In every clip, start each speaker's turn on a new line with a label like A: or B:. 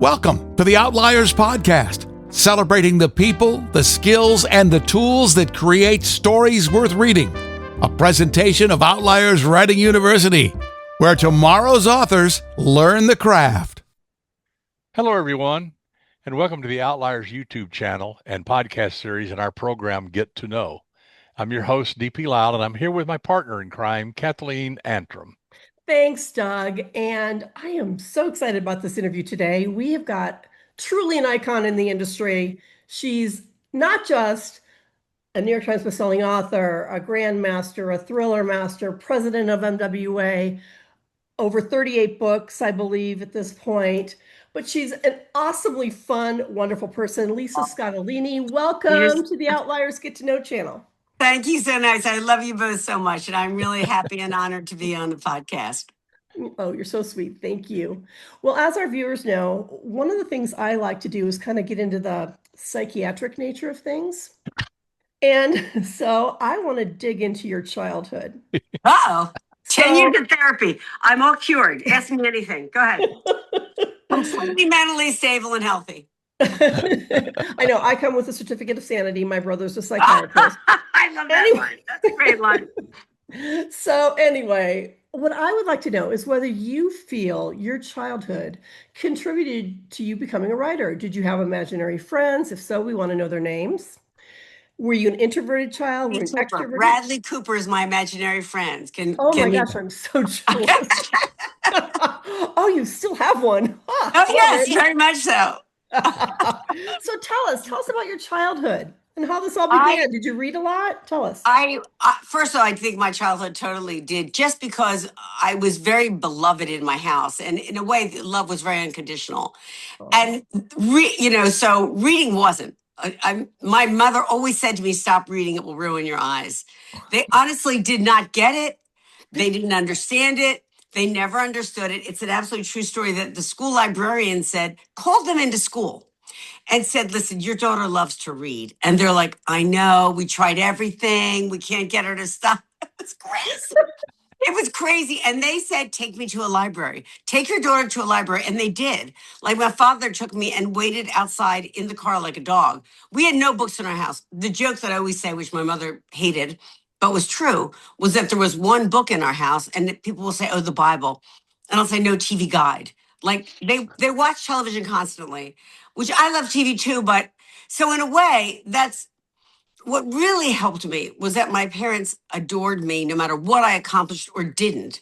A: Welcome to the Outliers Podcast, celebrating the people, the skills, and the tools that create stories worth reading. A presentation of Outliers Writing University, where tomorrow's authors learn the craft.
B: Hello, everyone, and welcome to the Outliers YouTube channel and podcast series in our program, Get to Know. I'm your host, DP Lyle, and I'm here with my partner in crime, Kathleen Antrim.
C: Thanks, Doug. And I am so excited about this interview today. We have got truly an icon in the industry. She's not just a New York Times bestselling author, a grandmaster, a thriller master, president of MWA, over 38 books, I believe, at this point. But she's an awesomely fun, wonderful person. Lisa Scottoline, welcome to the Outliers Get to Know channel.
D: Thank you so nice. I love you both so much, and I'm really happy and honored to be on the podcast.
C: Oh, you're so sweet. Thank you. Well, as our viewers know, one of the things I like to do is kind of get into the psychiatric nature of things. And so I want to dig into your childhood.
D: Uh-oh. 10 years of therapy. I'm all cured. Ask me anything. Go ahead. Completely mentally stable and healthy.
C: I know. I come with a certificate of sanity. My brother's a psychiatrist.
D: I love that line. That's a great line.
C: So anyway, what I would like to know is whether you feel your childhood contributed to you becoming a writer. Did you have imaginary friends? If so, we want to know their names. Were you an introverted child? Were you an extroverted?
D: Bradley Cooper is my imaginary friend.
C: Gosh, I'm so jealous. Oh, you still have one. Huh.
D: Oh, yes, very much so.
C: So tell us about your childhood and how this all began. Did you read a lot? Tell us.
D: First of all, I think my childhood totally did, just because I was very beloved in my house, and in a way, love was very unconditional. Oh. And so reading wasn't. My mother always said to me, "Stop reading; it will ruin your eyes." They honestly did not get it. They didn't understand it. They never understood it. It's an absolutely true story that the school librarian called them into school and said, "Listen, your daughter loves to read." And they're like, "I know, we tried everything. We can't get her to stop." It was crazy. It was crazy. And they said, "Take me to a library. Take your daughter to a library." And they did. Like, my father took me and waited outside in the car like a dog. We had no books in our house. The joke that I always say, which my mother hated, but was true, was that there was one book in our house, and people will say, "Oh, the Bible." And I'll say, "No, TV Guide." Like, they watch television constantly, which I love TV too. But so in a way, that's what really helped me, was that my parents adored me no matter what I accomplished or didn't.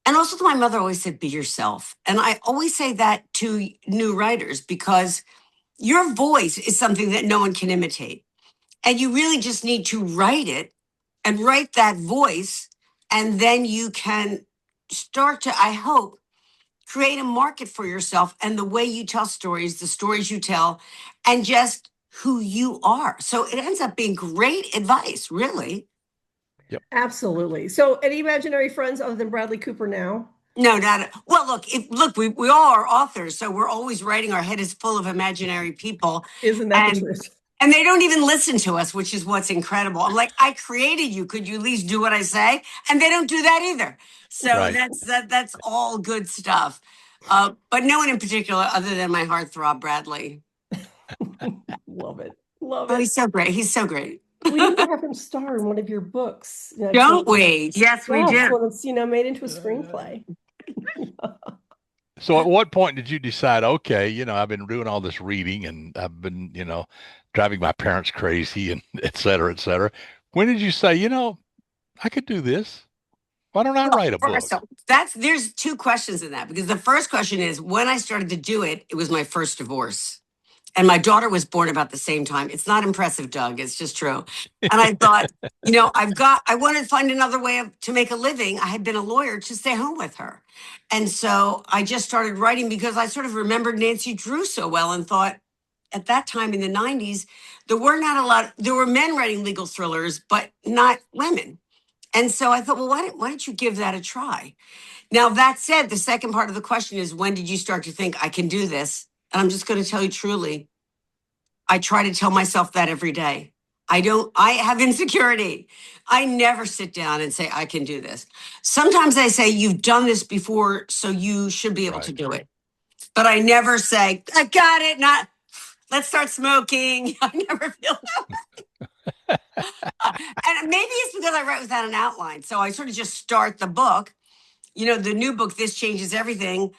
D: And also, my mother always said, "Be yourself." And I always say that to new writers, because your voice is something that no one can imitate. And you really just need to write it and write that voice. And then you can start to, I hope, create a market for yourself and the way you tell stories, the stories you tell, and just who you are. So it ends up being great advice, really.
C: Yep. Absolutely. So any imaginary friends other than Bradley Cooper now?
D: No, not. Well, look, we all are authors, so we're always writing. Our head is full of imaginary people.
C: Isn't that the truth?
D: And they don't even listen to us, which is what's incredible. I'm like, "I created you. Could you at least do what I say?" And they don't do that either. So right. That's all good stuff. But no one in particular, other than my heartthrob, Bradley.
C: Love it.
D: Oh, he's so great. He's so great.
C: We need to have him star in one of your books.
D: Don't we? Yes, we do.
C: Well, it's made into a screenplay.
B: So at what point did you decide, okay, I've been doing all this reading and I've been, driving my parents crazy and et cetera, et cetera. When did you say, I could do this? Why don't I write a book?
D: So there's two questions in that, because the first question is, when I started to do it, it was my first divorce. And my daughter was born about the same time. It's not impressive, Doug. It's just true. And I thought, I wanted to find another way to make a living. I had been a lawyer to stay home with her. And so I just started writing because I sort of remembered Nancy Drew so well and thought, at that time in the 90s, there were men writing legal thrillers, but not women. And so I thought, well, why don't you give that a try? Now, that said, the second part of the question is, when did you start to think, I can do this? And I'm just going to tell you truly, I try to tell myself that every day. I have insecurity. I never sit down and say, I can do this. Sometimes I say, you've done this before, so you should be able to do it. But I never say, I got it, not let's start smoking. I never feel that. And maybe it's because I write without an outline. So I sort of just start the book. The new book, This Changes Everything,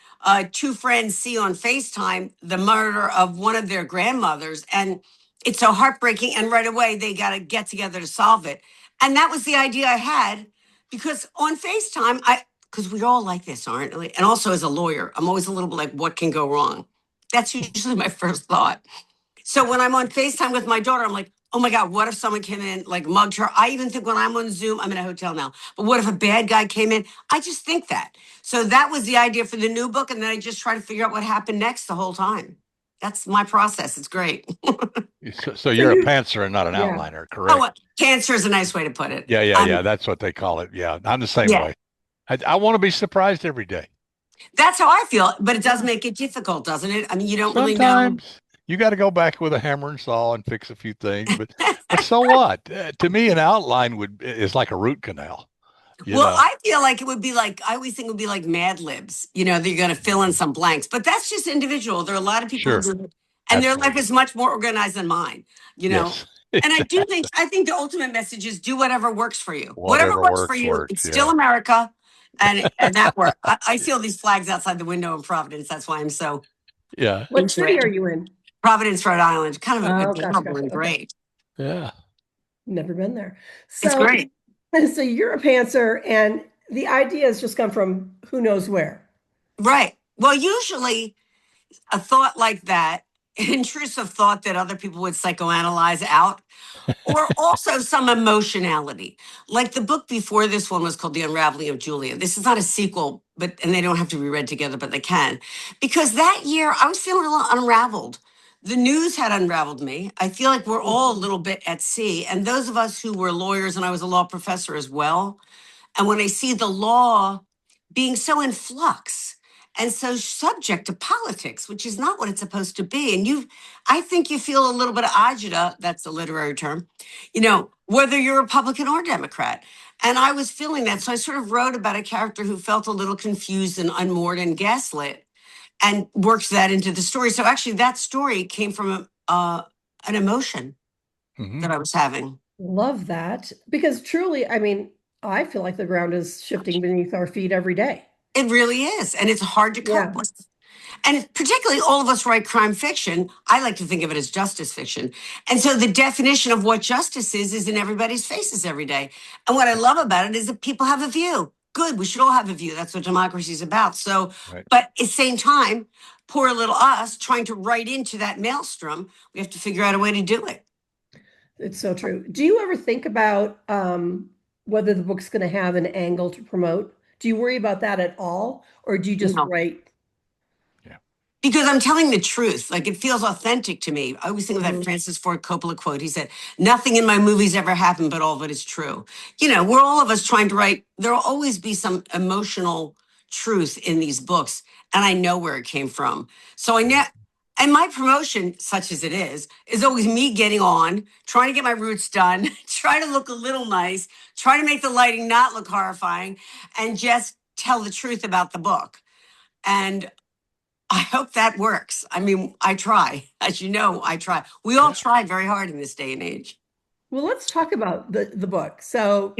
D: two friends see on FaceTime the murder of one of their grandmothers. And it's so heartbreaking. And right away, they got to get together to solve it. And that was the idea I had, because on FaceTime, because we all like this, aren't we? And also as a lawyer, I'm always a little bit like, what can go wrong? That's usually my first thought. So when I'm on FaceTime with my daughter, I'm like, oh my God, what if someone came in, like mugged her? I even think when I'm on Zoom, I'm in a hotel now, but what if a bad guy came in? I just think that. So that was the idea for the new book. And then I just try to figure out what happened next the whole time. That's my process. It's great.
B: So you're a pantser and not an outliner, correct?
D: Oh, cancer is a nice way to put it.
B: Yeah. That's what they call it. Yeah, I'm the same way. I want to be surprised every day.
D: That's how I feel, but it does make it difficult, doesn't it? I mean, you don't really know.
B: Sometimes you got to go back with a hammer and saw and fix a few things, but so what? To me, an outline is like a root canal.
D: I feel like it would be like, I always think it would be like Mad Libs, that you're going to fill in some blanks, but that's just individual. There are a lot of people who do it, and their life is much more organized than mine,
B: Yes.
D: And I think the ultimate message is do whatever works for you. Whatever works for you. It's still America. And that works. I see all these flags outside the window in Providence. That's why I'm so.
B: Yeah.
C: What city are you in?
D: Providence, Rhode Island. Kind of a great.
B: Yeah.
C: Never been there. So,
D: it's great.
C: So you're a pantser, and the ideas just come from who knows where.
D: Right. Well, usually a thought like that, intrusive thought that other people would psychoanalyze out, or also some emotionality. Like the book before this one was called The Unraveling of Julia. This is not a sequel, and they don't have to be read together, but they can. Because that year I was feeling a little unraveled. The news had unraveled me. I feel like we're all a little bit at sea. And those of us who were lawyers, and I was a law professor as well. And when I see the law being so in flux and so subject to politics, which is not what it's supposed to be. And I think you feel a little bit of agita, that's a literary term, whether you're Republican or Democrat. And I was feeling that. So I sort of wrote about a character who felt a little confused and unmoored and gaslit, and worked that into the story. So actually that story came from an emotion that I was having.
C: Love that. Because truly, I mean, I feel like the ground is shifting beneath our feet every day.
D: It really is. And it's hard to cope with. And particularly all of us write crime fiction. I like to think of it as justice fiction. And so the definition of what justice is in everybody's faces every day. And what I love about it is that people have a view. Good. We should all have a view. That's what democracy is about. So, but at the same time, poor little us trying to write into that maelstrom, we have to figure out a way to do it.
C: It's so true. Do you ever think about whether the book's going to have an angle to promote? Do you worry about that at all? Or do you just write?
D: Because I'm telling the truth. Like, it feels authentic to me. I always think of that Francis Ford Coppola quote. He said, nothing in my movies ever happened, but all of it is true. We're all of us trying to write. There'll always be some emotional truth in these books. And I know where it came from. So and my promotion, such as it is always me getting on, trying to get my roots done, try to look a little nice, try to make the lighting not look horrifying, and just tell the truth about the book. And I hope that works. I mean, I try. As you know, I try. We all try very hard in this day and age.
C: Well, let's talk about the book. So,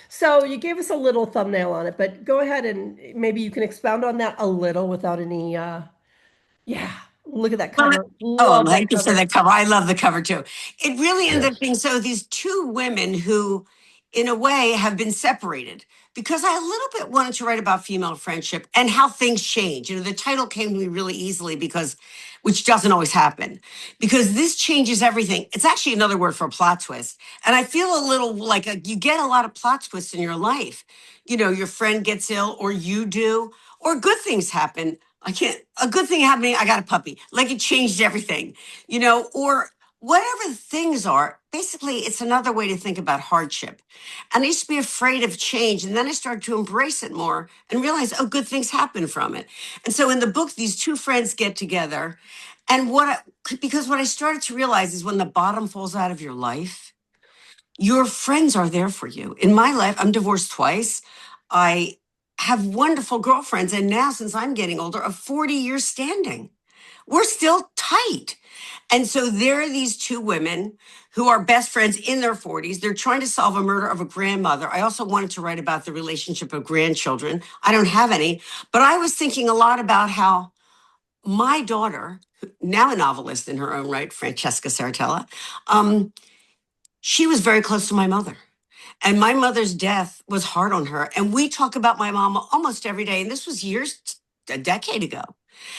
C: So you gave us a little thumbnail on it, but go ahead and maybe you can expound on that a little without any, look at that cover.
D: Thank you for that cover. I love the cover too. It really ended up being these two women who, in a way, have been separated, because I a little bit wanted to write about female friendship and how things change. The title came to me really easily which doesn't always happen, because this changes everything. It's actually another word for a plot twist. And I feel a little like you get a lot of plot twists in your life. Your friend gets ill, or you do, or good things happen. A good thing happening, I got a puppy. Like, it changed everything, or whatever the things are. Basically, it's another way to think about hardship. And I used to be afraid of change. And then I started to embrace it more and realize, good things happen from it. And so in the book, these two friends get together. And because what I started to realize is when the bottom falls out of your life, your friends are there for you. In my life, I'm divorced twice. I have wonderful girlfriends. And now, since I'm getting older, of 40 years standing, we're still tight. And so there are these two women who are best friends in their 40s. They're trying to solve a murder of a grandmother. I also wanted to write about the relationship of grandchildren. I don't have any, but I was thinking a lot about how my daughter, now a novelist in her own right, Francesca Serritella, she was very close to my mother. And my mother's death was hard on her. And we talk about my mom almost every day. And this was a decade ago.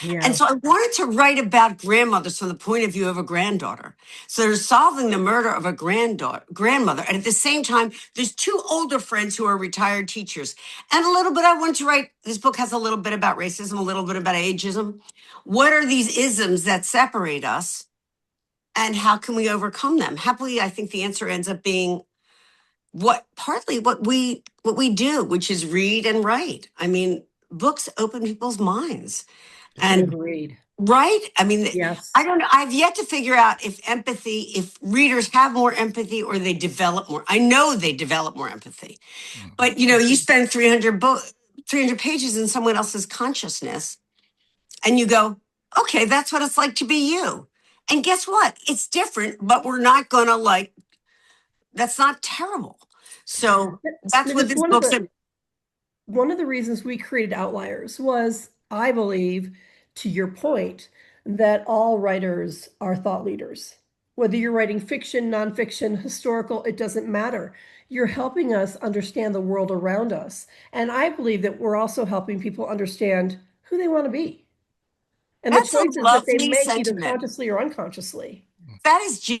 C: Yeah.
D: And so I wanted to write about grandmothers from the point of view of a granddaughter. So they're solving the murder of a grandmother. And at the same time, there's two older friends who are retired teachers. And a little bit, I want to write, this book has a little bit about racism, a little bit about ageism. What are these isms that separate us? And how can we overcome them? Happily, I think the answer ends up being partly what we do, which is read and write. I mean, books open people's minds. And
C: Agreed.
D: right? I mean,
C: Yes.
D: I don't know. I've yet to figure out if readers have more empathy or they develop more. I know they develop more empathy. But, you spend 300 pages in someone else's consciousness and you go, okay, that's what it's like to be you. And guess what? It's different, but we're not going to that's not terrible. So that's what this book said.
C: One of the reasons we created Outliers was, I believe, to your point, that all writers are thought leaders. Whether you're writing fiction, nonfiction, historical, it doesn't matter. You're helping us understand the world around us. And I believe that we're also helping people understand who they want to be. And
D: That's
C: the choices that they make either consciously or unconsciously.
D: That is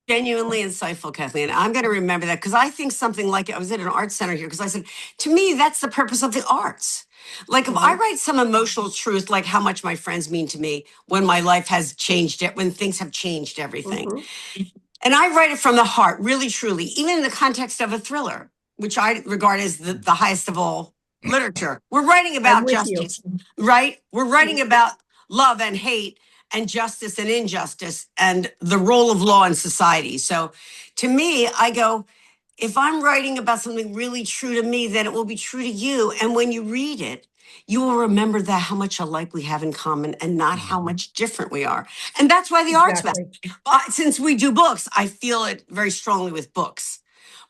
D: genuinely insightful, Kathleen. I'm going to remember that because I think something like, I was at an art center here because I said, to me, that's the purpose of the arts. Like if I write some emotional truth, like how much my friends mean to me when my life has changed it, when things have changed everything. And I write it from the heart, really, truly, even in the context of a thriller, which I regard as the highest of all literature. We're writing about justice, right? We're writing about love and hate and justice and injustice and the role of law in society. So to me, I go, if I'm writing about something really true to me, then it will be true to you. And when you read it, you will remember that how much alike we have in common and not how much different we are. And that's why the arts matter. Since we do books, I feel it very strongly with books.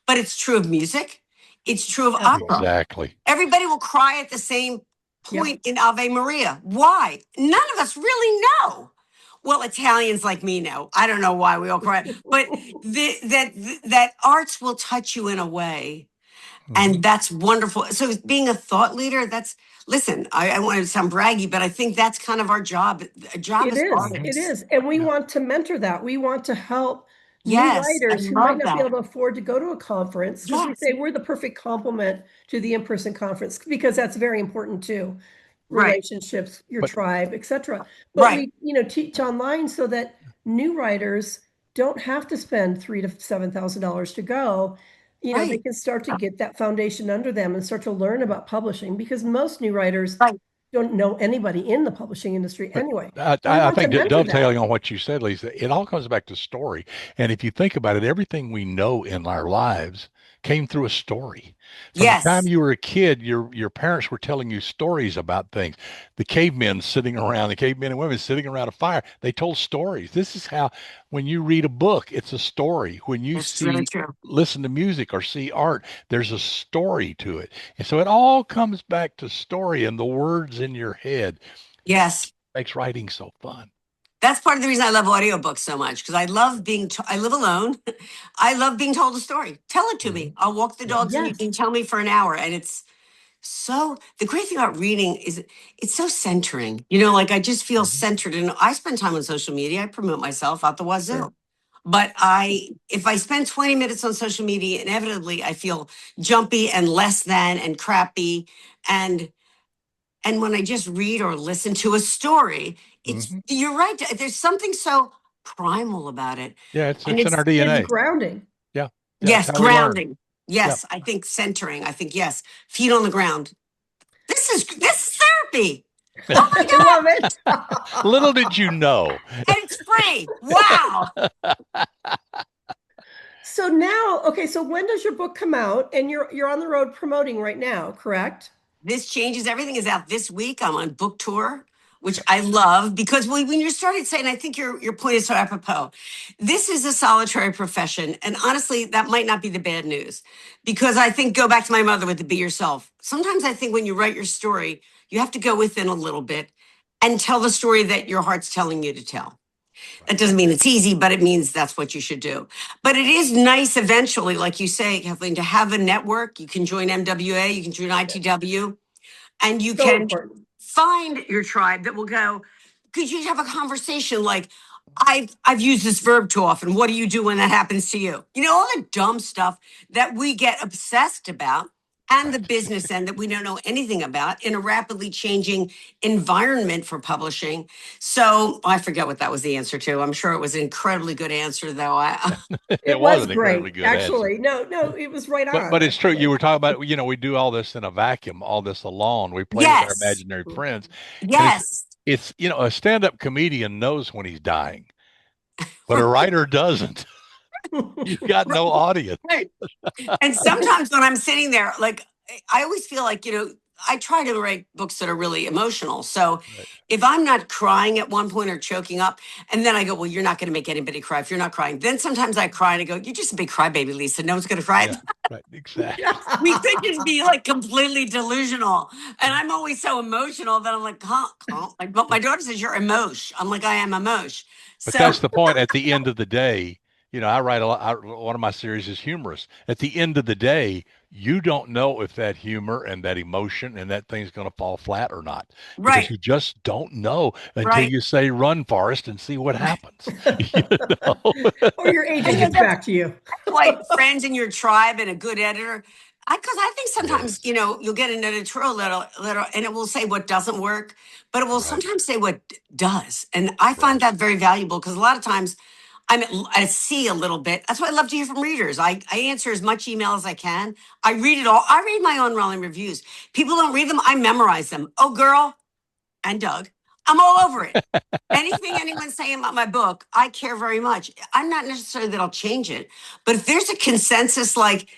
D: But it's true of music. It's true of opera.
B: Exactly.
D: Everybody will cry at the same point in Ave Maria. Why? None of us really know. Well, Italians like me know. I don't know why we all cry, but that arts will touch you in a way, and that's wonderful. So being a thought leader, listen, I want to sound braggy, but I think that's kind of our job. A job
C: It
D: is
C: is.
D: artists.
C: It is. And we want to mentor that. We want to help new writers who might not be able to afford to go to a conference. Because we say we're the perfect complement to the in-person conference, because that's very important too. Relationships, your tribe, etc. But we, teach online so that new writers don't have to spend $3,000 to $7,000 to go. They can start to get that foundation under them and start to learn about publishing, because most new writers don't know anybody in the publishing industry anyway.
B: I think dovetailing on what you said, Lisa, it all comes back to story. And if you think about it, everything we know in our lives came through a story. From the time you were a kid, your parents were telling you stories about things. The cavemen and women sitting around a fire, they told stories. This is how, when you read a book, it's a story. When you listen to music or see art, there's a story to it. And so it all comes back to story and the words in your head.
D: Yes.
B: Makes writing so fun.
D: That's part of the reason I love audiobooks so much, because I love I live alone. I love being told a story. Tell it to me. I'll walk the dogs and you can tell me for an hour. And it's the great thing about reading is it's so centering. I just feel centered. And I spend time on social media. I promote myself out the wazoo. But if I spend 20 minutes on social media, inevitably I feel jumpy and less than and crappy. And when I just read or listen to a story, you're right. There's something so primal about it.
B: Yeah, it's in our DNA.
C: It's grounding.
B: Yeah.
D: Yes, grounding. Yes, I think centering. I think feet on the ground. This is therapy. Oh my God!
C: I love it.
B: Little did you know.
D: And it's free. Wow.
C: So now, so when does your book come out? And you're on the road promoting right now, correct?
D: This Changes Everything is out this week. I'm on book tour, which I love because when you started saying, I think your point is so apropos. This is a solitary profession. And honestly, that might not be the bad news because I think go back to my mother with the be yourself. Sometimes I think when you write your story, you have to go within a little bit and tell the story that your heart's telling you to tell. That doesn't mean it's easy, but it means that's what you should do. But it is nice eventually, like you say, Kathleen, to have a network. You can join MWA, you can join ITW, and you
C: So
D: can
C: important.
D: find your tribe that will go, could you have a conversation like, I've used this verb too often. What do you do when that happens to you? You know, all the dumb stuff that we get obsessed about and the business end that we don't know anything about in a rapidly changing environment for publishing. So I forget what that was the answer to. I'm sure it was an incredibly good answer, though.
C: It
B: was
C: was
B: an incredibly
C: great,
B: good
C: actually. No, it was right on.
B: But it's true. You were talking about, we do all this in a vacuum, all this alone. We play with our
D: Yes.
B: imaginary friends. And
D: Yes.
B: it's a stand-up comedian knows when he's dying, but a writer doesn't. You've got no audience.
D: Right. And sometimes when I'm sitting there, like, I always feel like, I try to write books that are really emotional. So if I'm not crying at one point or choking up, and then I go, well, you're not going to make anybody cry if you're not crying. Then sometimes I cry and I go, you're just a big crybaby, Lisa. No one's going to cry.
B: Yeah, right, exactly.
D: We could just be like completely delusional. And I'm always so emotional that I'm like, but my daughter says you're emosh. I'm like, I am emosh.
B: But that's the point. At the end of the day, I write a lot. One of my series is humorous. At the end of the day, you don't know if that humor and that emotion and that thing's going to fall flat or not.
D: Right.
B: Because you just don't know until you say, run, Forrest, and see what happens.
C: Or your agent gets back to you.
D: Like friends in your tribe and a good editor. Because I think sometimes, you'll get an editorial letter and it will say what doesn't work, but it will sometimes say what does. And I find that very valuable because a lot of times I'm at sea a little bit. That's why I love to hear from readers. I answer as much email as I can. I read it all. I read my own rolling reviews. People don't read them. I memorize them. Oh, girl and Doug, I'm all over it. Anything anyone's saying about my book, I care very much. I'm not necessarily that I'll change it. But if there's a consensus like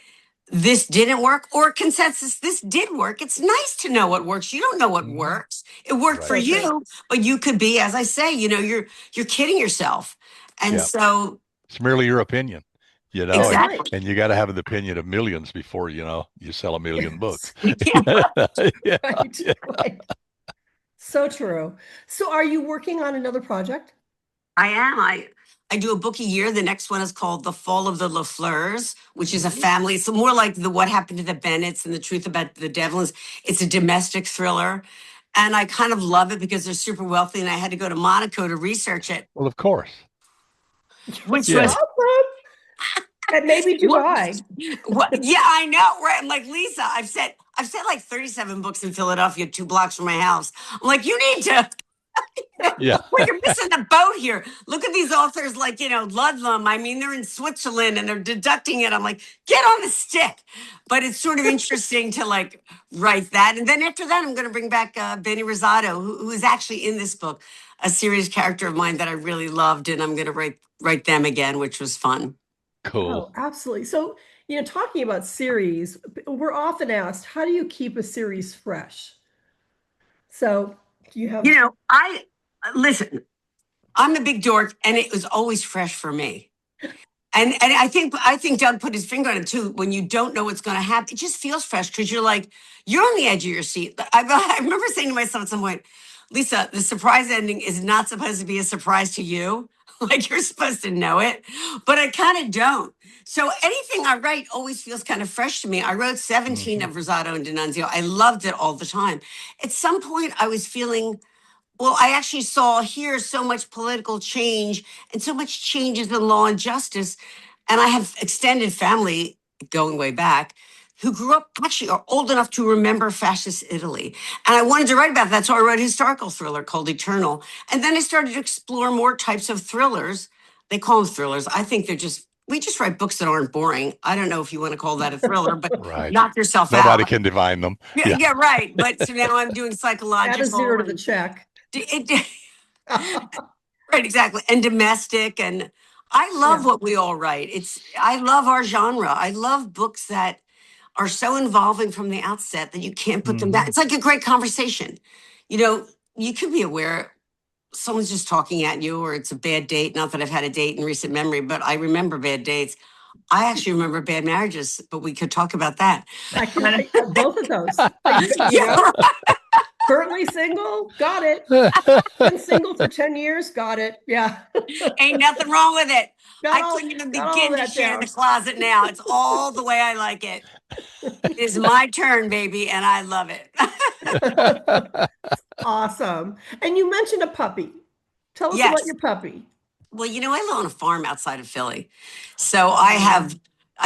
D: this didn't work or a consensus this did work, it's nice to know what works. You don't know what works. It worked for you, but you could be, as I say, you're kidding yourself. And so
B: it's merely your opinion,
D: exactly.
B: and you got to have the opinion of millions before, you sell 1 million books.
C: Right. So true. So are you working on another project?
D: I am. I do a book a year. The next one is called The Fall of the LaFleurs, which is a family. It's more like the What Happened to the Bennetts and the Truth About the Devlins. It's a domestic thriller. And I kind of love it because they're super wealthy and I had to go to Monaco to research it.
B: Well, of course.
D: Which was
C: awesome. And maybe Dubai.
D: Yeah, I know. Right. I'm like, Lisa, I've said like 37 books in Philadelphia, 2 blocks from my house. I'm like, you need to.
B: Yeah.
D: Well, you're missing the boat here. Look at these authors like, Ludlum. I mean, they're in Switzerland and they're deducting it. I'm like, get on the stick. But it's sort of interesting to like write that. And then after that, I'm going to bring back Benny Rosato, who is actually in this book, a serious character of mine that I really loved. And I'm going to write them again, which was fun.
B: Cool.
C: Oh, absolutely. So, talking about series, we're often asked, how do you keep a series fresh? So do you have...
D: Listen, I'm a big dork and it was always fresh for me. And I think Doug put his finger on it too. When you don't know what's going to happen, it just feels fresh because you're on the edge of your seat. I remember saying to myself at some point, Lisa, the surprise ending is not supposed to be a surprise to you. Like you're supposed to know it, but I kind of don't. So anything I write always feels kind of fresh to me. I wrote 17 of Rosato and D'Annunzio. I loved it all the time. At some point I was feeling, well, I actually saw here so much political change and so much changes in law and justice. And I have extended family going way back who grew up actually are old enough to remember fascist Italy. And I wanted to write about that. So I wrote a historical thriller called Eternal. And then I started to explore more types of thrillers. They call them thrillers. I think we just write books that aren't boring. I don't know if you want to call that a thriller, but knock yourself out.
B: Nobody can divine them.
D: Yeah, right. But so now I'm doing psychological.
C: Add a 0 to the check.
D: Right, exactly. And domestic. And I love what we all write. I love our genre. I love books that are so involving from the outset that you can't put them down. It's like a great conversation. You can be aware someone's just talking at you, or it's a bad date. Not that I've had a date in recent memory, but I remember bad dates. I actually remember bad marriages, but we could talk about that.
C: I can both of those. Currently single, got it. Been single for 10 years, got it. Yeah.
D: Ain't nothing wrong with it. I
C: Got
D: couldn't even
C: all
D: begin to
C: that
D: share
C: down.
D: the closet now. It's all the way I like it. It is my turn, baby, and I love it.
C: Awesome. And you mentioned a puppy. Tell us
D: Yes.
C: about your puppy.
D: Well, I live on a farm outside of Philly. So I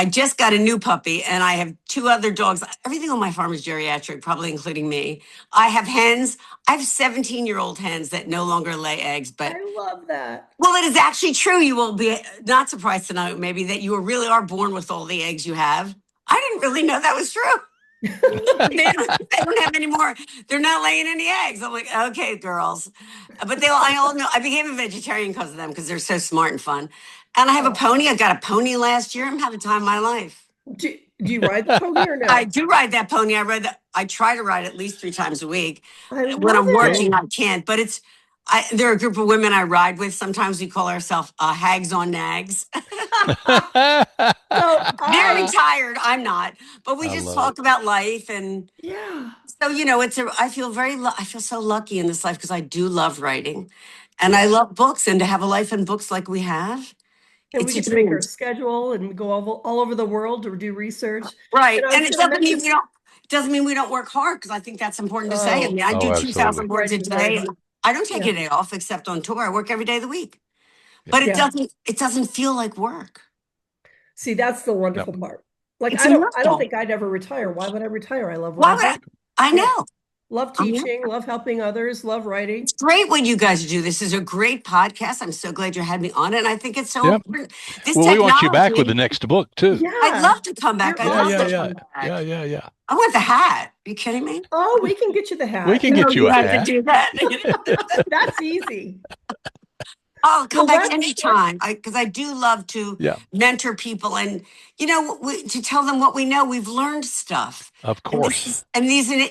D: just got a new puppy, and I have 2 other dogs. Everything on my farm is geriatric, probably including me. I have hens. I have 17-year-old hens that no longer lay eggs. But
C: I love that.
D: well, it is actually true. You will be not surprised to know maybe that you really are born with all the eggs you have. I didn't really know that was true. they don't have any more. They're not laying any eggs. I'm like, okay, girls. But I all know. I became a vegetarian because of them, because they're so smart and fun. And I have a pony. I got a pony last year. I'm having the time of my life.
C: Do you ride the pony or no?
D: I do ride that pony. I try to ride at least 3 times a week.
C: I
D: When I'm
C: love
D: working,
C: it.
D: I can't. But there are a group of women I ride with. Sometimes we call ourselves hags on nags.
C: So
D: They're retired. I'm not. But we
B: I
D: just
B: love
D: talk about life. And
C: yeah.
D: so, I feel so lucky in this life, because I do love writing. And I love books. And to have a life in books like we have.
C: And
D: It's
C: we
D: a
C: get to make
D: dream.
C: our schedule and go all over the world to do research.
D: Right.
C: And I
D: And
C: was
D: it
C: gonna
D: doesn't mean we don't work hard, because I think that's important to say. I mean, I
B: Oh,
D: do
B: absolutely.
D: 2,000 words a
C: Writing's very
D: day.
C: hard.
D: I don't take
C: Yeah.
D: a day off except on tour. I work every day of the week. But it doesn't feel like work.
C: See, that's the wonderful part. Like,
D: It's
C: I don't
D: emotional.
C: think I'd ever retire. Why would I retire? I love what
D: Why
C: I
D: would
C: do.
D: I know.
C: Love teaching, love helping others, love writing.
D: It's great what you guys do. This is a great podcast. I'm so glad you had me on it. And I think it's so
B: Yep.
D: important. This
B: Well, we want you back with
D: technology-
B: the next book too.
C: Yeah.
D: I'd love to come back.
C: You're
D: I'd love to
C: awesome.
D: come back.
B: Yeah.
D: I want the hat. Are you kidding me?
C: Oh, we can get you the hat.
B: We can get you
D: you
B: a
D: have
B: hat.
D: to do that.
C: That's easy.
D: I'll come
C: Well,
D: back anytime, because I do love to
B: Yeah.
D: mentor people and, to tell them what we know. We've learned stuff.
B: Of course.
D: And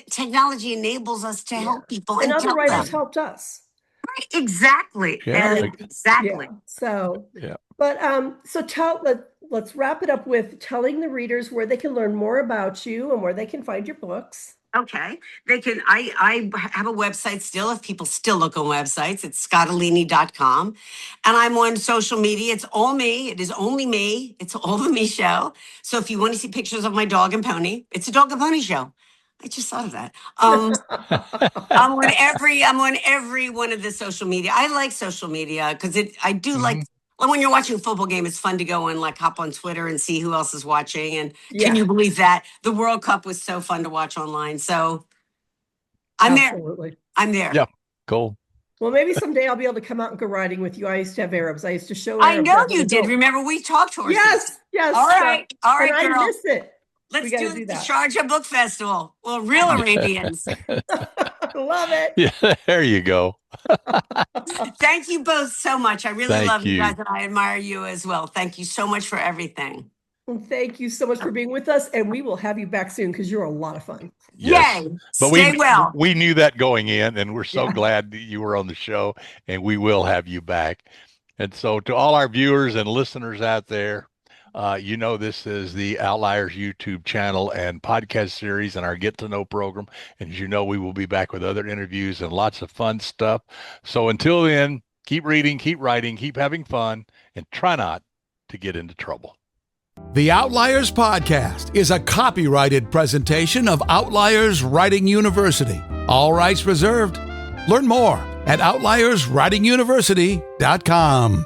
D: technology enables us to help people.
C: And other
D: tell
C: writers
D: them.
C: helped us.
D: Right, exactly.
B: Yeah.
D: And exactly.
C: Yeah. So,
B: Yeah.
C: but let's wrap it up with telling the readers where they can learn more about you and where they can find your books.
D: Okay. They can, I have a website still, if people still look on websites. It's scottoline.com. And I'm on social media. It's all me. It is only me. It's all the me show. So if you want to see pictures of my dog and pony, it's a dog and pony show. I just thought of that. I'm on every one of the social media. I like social media because I do like, when you're watching a football game, it's fun to go and hop on Twitter and see who else is watching. And can you believe that? The World Cup was so fun to watch online. So
C: Absolutely.
D: there. I'm there.
B: Yeah. Cool.
C: Well, maybe someday I'll be able to come out and go riding with you. I used to have Arabs. I used to show
D: I
C: Arabs
D: know
C: as an
D: you did.
C: adult.
D: Remember, we talked horses.
C: Yes.
D: All right,
C: And
D: girl.
C: I miss it.
D: Let's
C: gotta
D: do the
C: that.
D: Sharjah Book Festival. Well, real Arabians.
C: Love it.
B: Yeah. There you go.
D: Thank you both so much. I really
B: Thank
D: love you
B: you.
D: guys, and I admire you as well. Thank you so much for everything.
C: And thank you so much for being with us. And we will have you back soon because you're a lot of fun.
B: Yes.
D: Yay.
B: But
D: Stay well.
B: we knew that going in, and we're so
C: Yeah.
B: glad that you were on the show, and we will have you back. And so to all our viewers and listeners out there, this is the Outliers YouTube channel and podcast series and our Get to Know program. And as you know, we will be back with other interviews and lots of fun stuff. So until then, keep reading, keep writing, keep having fun, and try not to get into trouble.
A: The Outliers Podcast is a copyrighted presentation of Outliers Writing University. All rights reserved. Learn more at outlierswritinguniversity.com.